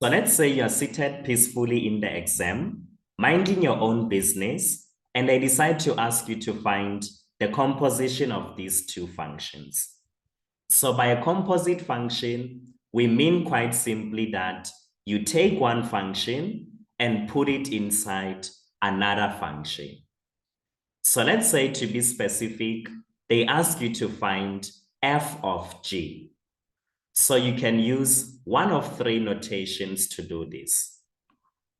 So let's say you're seated peacefully in the exam, minding your own business, and I decide to ask you to find the composition of these two functions. So by a composite function, we mean quite simply that you take one function and put it inside another function. So let's say, to be specific, they ask you to find f of g. So you can use one of three notations to do this.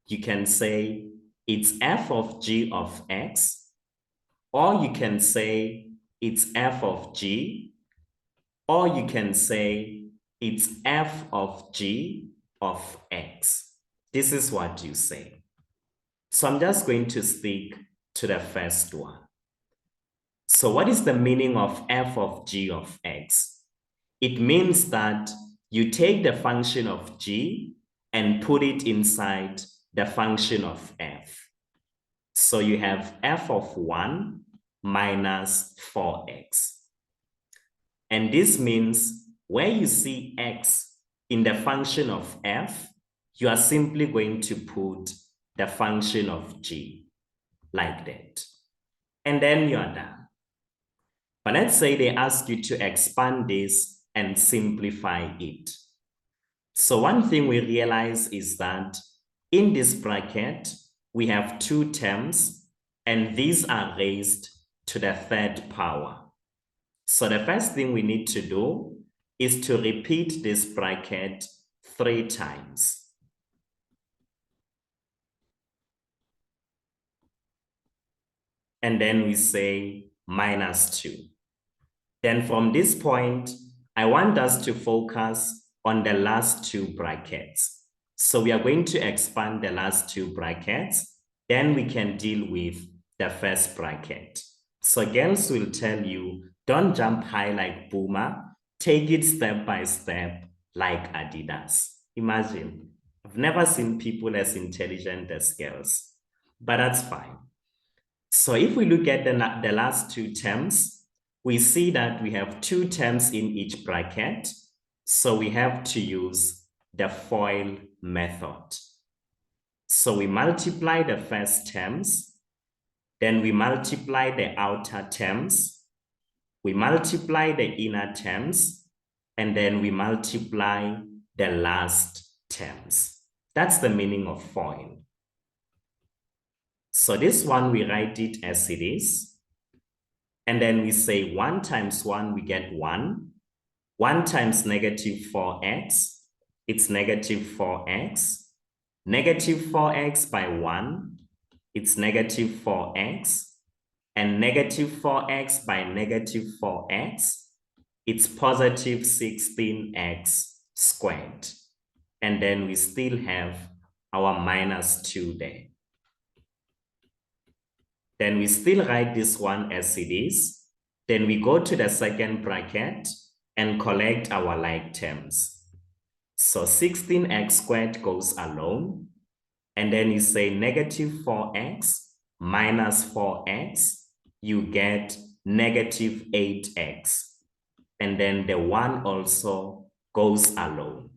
You can say it's f of g of x, or you can say it's f of g, or you can say it's f of g of x. This is what you say. So I'm just going to stick to the first one. So what is the meaning of f of g of x? It means that you take the function of g and put it inside the function of f. So you have f of 1 minus 4x. And this means where you see x in the function of f, you are simply going to put the function of g like that. And then you are done. But let's say they ask you to expand this and simplify it. So one thing we realize is that in this bracket, we have two terms, and these are raised to the third power. So the first thing we need to do is to repeat this bracket 3 times. And then we say minus 2. Then from this point, I want us to focus on the last two brackets. So we are going to expand the last two brackets. Then we can deal with the first bracket. So girls will tell you, don't jump high like Boomer. Take it step by step like Adidas. Imagine, I've never seen people as intelligent as girls, but that's fine. So if we look at the last two terms, we see that we have two terms in each bracket. So we have to use the FOIL method. So we multiply the first terms, then we multiply the outer terms, we multiply the inner terms, and then we multiply the last terms. That's the meaning of FOIL. So this one, we write it as it is. And then we say 1 times 1, we get 1. 1 times negative 4x, it's negative 4x. Negative 4x by 1, it's negative 4x. And negative 4x by negative 4x, it's positive 16x squared. And then we still have our minus 2 there. Then we still write this one as it is. Then we go to the second bracket and collect our like terms. So 16x squared goes alone. And then you say negative 4x minus 4x, you get negative 8x. And then the 1 also goes alone.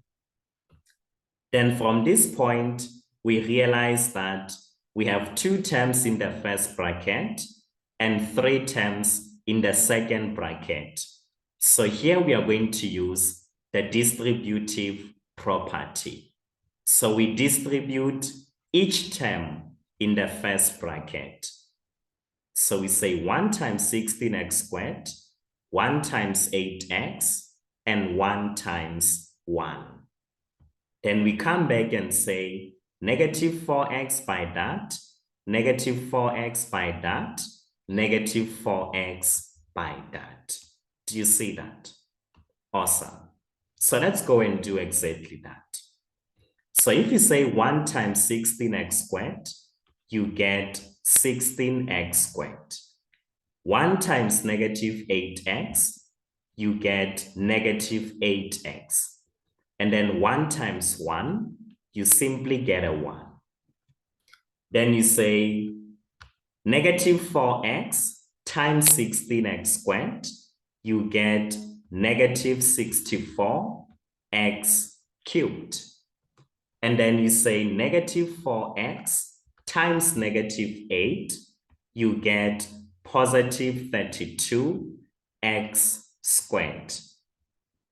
Then from this point, we realize that we have 2 terms in the first bracket and 3 terms in the second bracket. So here we are going to use the distributive property. So we distribute each term in the first bracket. So we say 1 times 16x squared, 1 times 8x, and 1 times 1. Then we come back and say negative 4x by that, negative 4x by that, negative 4x by that. Do you see that? Awesome. So let's go and do exactly that. So if you say 1 times 16x squared, you get 16x squared. 1 times negative 8x, you get negative 8x. And then 1 times 1, you simply get a 1. Then you say negative 4x times 16x squared, you get negative 64x cubed. And then you say negative 4x times negative 8, you get positive 32x squared.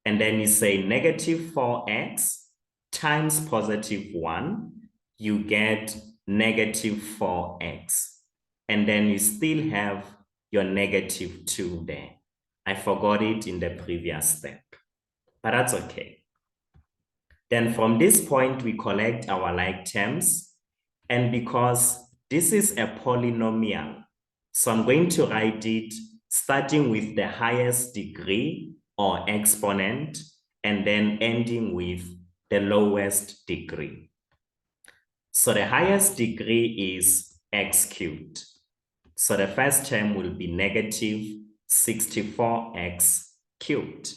And then you say negative 4x times positive 1, you get negative 4x. And then you still have your negative 2 there. I forgot it in the previous step, but that's okay. Then from this point, we collect our like terms. And because this is a polynomial, so I'm going to write it starting with the highest degree or exponent, and then ending with the lowest degree. So the highest degree is x cubed. So the first term will be negative 64x cubed.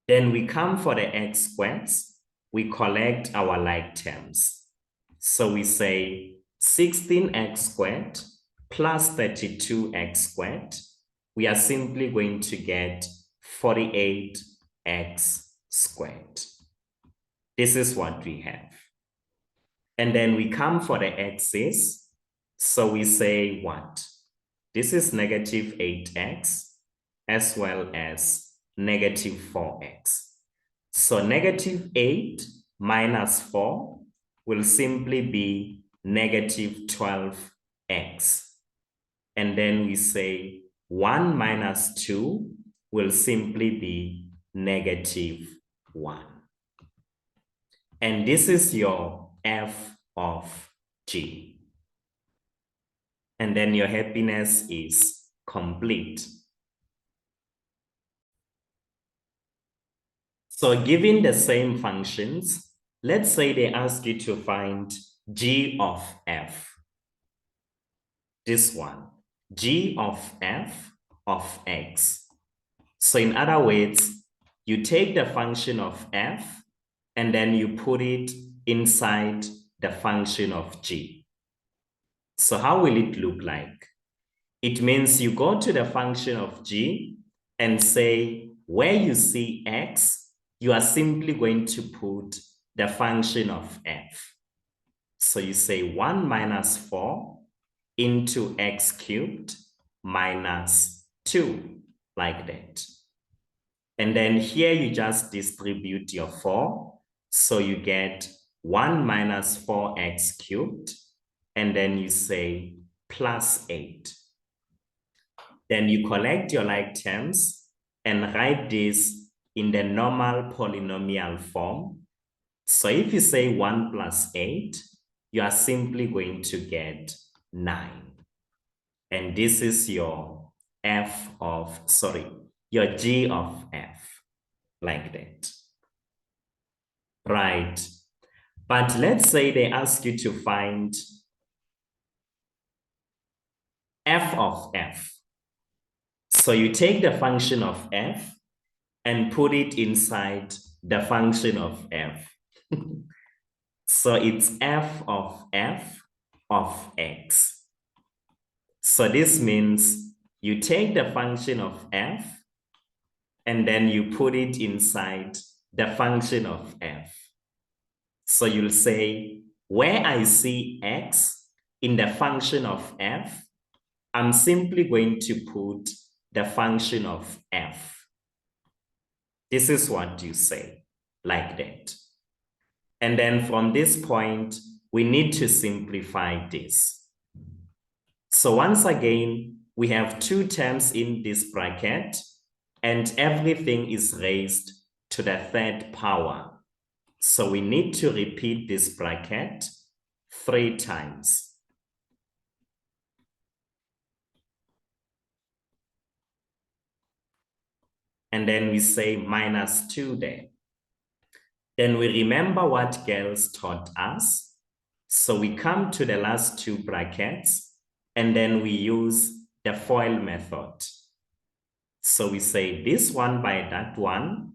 Then we come for the x squareds. We collect our like terms. So we say 16x squared plus 32x squared. We are simply going to get 48x squared. This is what we have. And then we come for the x's. So we say what? This is negative 8x as well as negative 4x. So negative 8 minus 4 will simply be negative 12x. And then we say 1 minus 2 will simply be negative 1. And this is your f of g. And then your happiness is complete. So given the same functions, let's say they ask you to find g of f. This one, g of f of x. So in other words, you take the function of f and then you put it inside the function of g. So how will it look like? It means you go to the function of g and say where you see x, you are simply going to put the function of f. So you say 1 minus 4 into x cubed minus 2, like that. And then here you just distribute your 4. So you get 1 minus 4x cubed, and then you say plus 8. Then you collect your like terms and write this in the normal polynomial form. So if you say 1 plus 8, you are simply going to get 9. And this is your your g of f, like that. Right. But let's say they ask you to find f of f. So you take the function of f and put it inside the function of f. So it's f of x. So this means you take the function of f and then you put it inside the function of f. So you'll say, where I see x in the function of f, I'm simply going to put the function of f. This is what you say, like that. And then from this point, we need to simplify this. So once again, we have 2 terms in this bracket, and everything is raised to the 3rd power. So we need to repeat this bracket 3 times. And then we say minus 2 there. Then we remember what girls taught us. So we come to the last 2 brackets, and then we use the FOIL method. So we say this one by that one,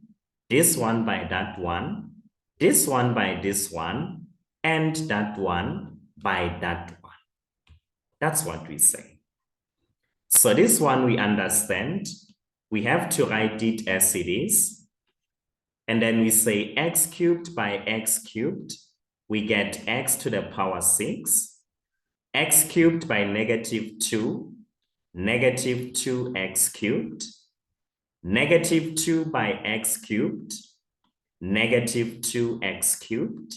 this one by that one, this one by this one, and that one by that one. That's what we say. So this one we understand. We have to write it as it is. And then we say x cubed by x cubed we get x to the power 6, x cubed by -2, -2x cubed, -2 by x cubed, -2x cubed,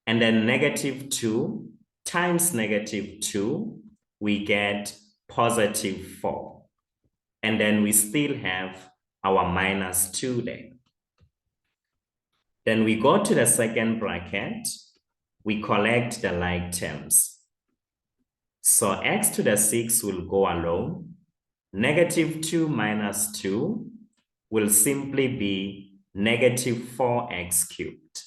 and then -2 times -2, we get +4. And then we still have our -2 there. Then we go to the second bracket, we collect the like terms. So x to the 6 will go alone. -2 minus 2 will simply be -4x cubed.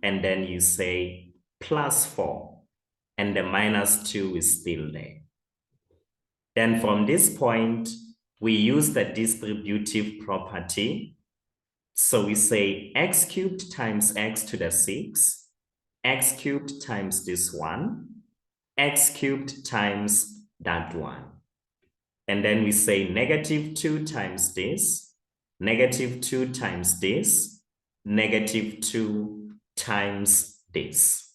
And then you say +4, and the -2 is still there. Then from this point, we use the distributive property. So we say x cubed times x to the 6, x cubed times this one, x cubed times that one. And then we say -2 times this, -2 times this, -2 times this.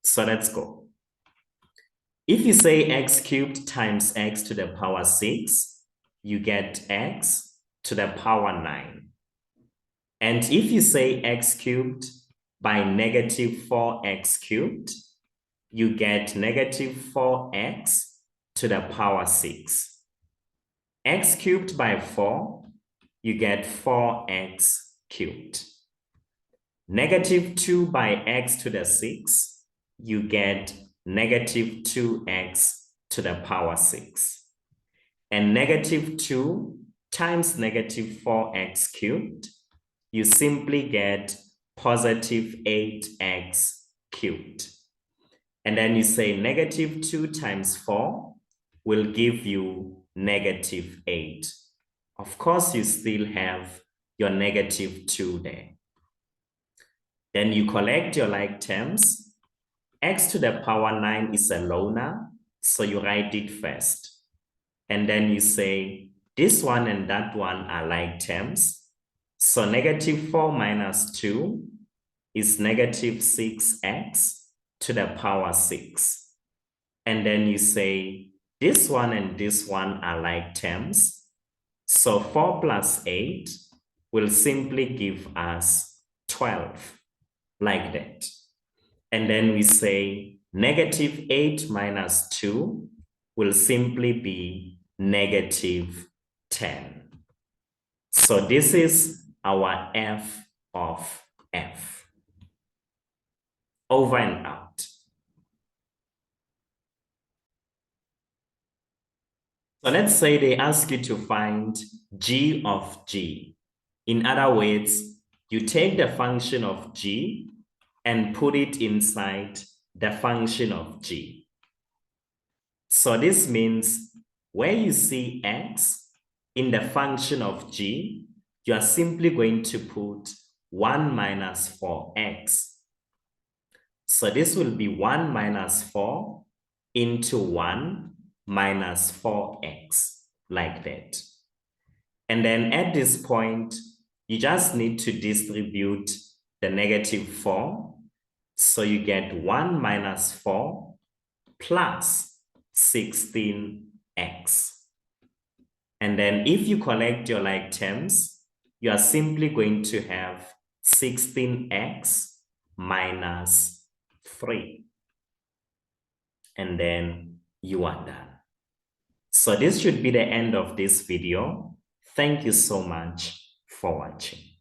So let's go. If you say x cubed times x to the power 6, you get x to the power 9. And if you say x cubed by -4x cubed, you get -4x to the power 6. X cubed by 4, you get 4x cubed. -2 by x to the 6, you get -2x to the power 6. And -2 times -4x cubed, you simply get +8x cubed. And then you say -2 times 4 will give you -8. Of course, you still have your -2 there. Then you collect your like terms. X to the power 9 is a loner, so you write it first. And then you say this one and that one are like terms. So -4 minus 2 is -6x to the power 6. And then you say this one and this one are like terms. So 4 plus 8 will simply give us 12, like that. And then we say -8 minus 2 will simply be -10. So this is our f of f. Over and out. So let's say they ask you to find g of g. In other words, you take the function of g and put it inside the function of g. So this means where you see x in the function of g, you are simply going to put 1 minus 4x. So this will be 1 minus 4 into 1 minus 4x, like that. And then at this point, you just need to distribute the -4. So you get 1 minus 4 plus 16x. And then if you collect your like terms, you are simply going to have 16x minus 3. And then you are done. So this should be the end of this video. Thank you so much for watching.